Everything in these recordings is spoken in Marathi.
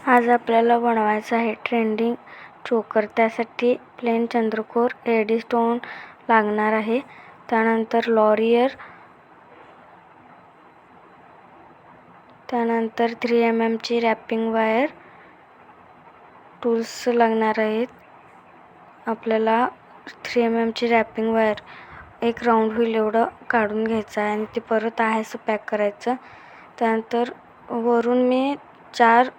आज आपल्याला बनवायचं आहे ट्रेंडिंग चोकर. त्यासाठी प्लेन चंद्रकोर एडी स्टोन लागणार आहे. त्यानंतर लॉरियर, त्यानंतर 3 mm ची रॅपिंग वायर, टूल्स लागणार आहेत. आपल्याला 3 mm ची रॅपिंग वायर एक राऊंड होईल एवढं काढून घ्यायचं आहे आणि ते परत आहे असं पॅक करायचं. त्यानंतर वरून मी 4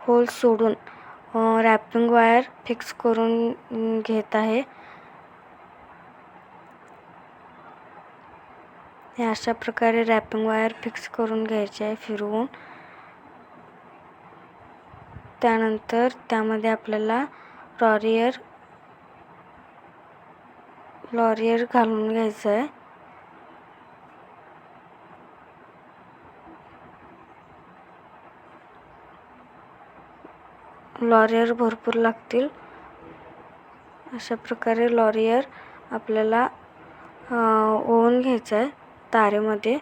होल्स सोडून रॅपिंग वायर फिक्स करून घेत आहे. अशा प्रकारे रॅपिंग वायर फिक्स करून घ्यायची आहे फिरवून. त्यानंतर त्यामध्ये आपल्याला लॉरियर घालून घ्यायचं आहे. लॉरियर भरपूर लागतील. अशा प्रकारे लॉरियर आपल्याला ओवून घ्यायचं आहे तारेमध्ये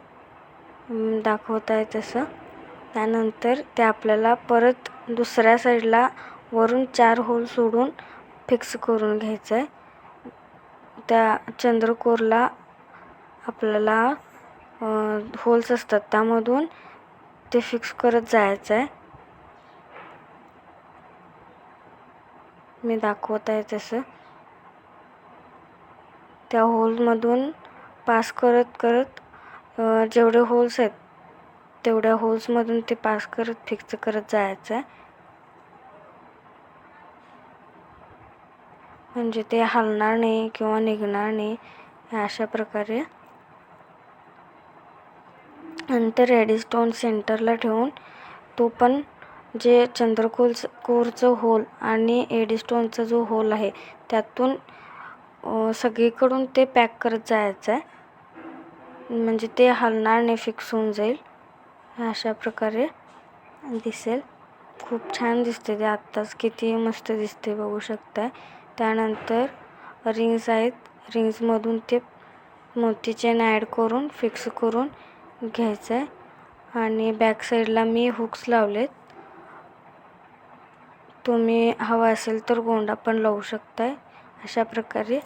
दाखवत आहे तसं. त्यानंतर ते आपल्याला परत दुसऱ्या साईडला वरून 4 होल सोडून फिक्स करून घ्यायचं आहे. त्या चंद्रकोरला आपल्याला होल्स असतात त्यामधून ते फिक्स करत जायचं आहे. मी दाखवत आहे तसं. त्या होलमधून पास करत जेवढे होल्स आहेत तेवढ्या होल्समधून ते पास करत फिक्स करत जायचं आहे. म्हणजे ते हलणार नाही किंवा निघणार नाही. अशा प्रकारे नंतर एडी स्टोन सेंटरला ठेवून तो पण जे कोरचं होल आणि एडी स्टोनचा जो होल आहे त्यातून सगळीकडून ते पॅक करत जायचं आहे. म्हणजे ते हलणार नाही, फिक्स होऊन जाईल. अशा प्रकारे दिसेल. खूप छान दिसते ते. आत्ताच किती मस्त दिसते बघू शकताय. त्यानंतर रिंग्स आहेत. रिंग्समधून ते मोती चेन ॲड करून फिक्स करून घ्यायचं आहे. आणि बॅक साईडला मी हुक्स लावलेत. तुम्ही हवा असेल तर गोंडा पण लावू शकताय. अशा प्रकारे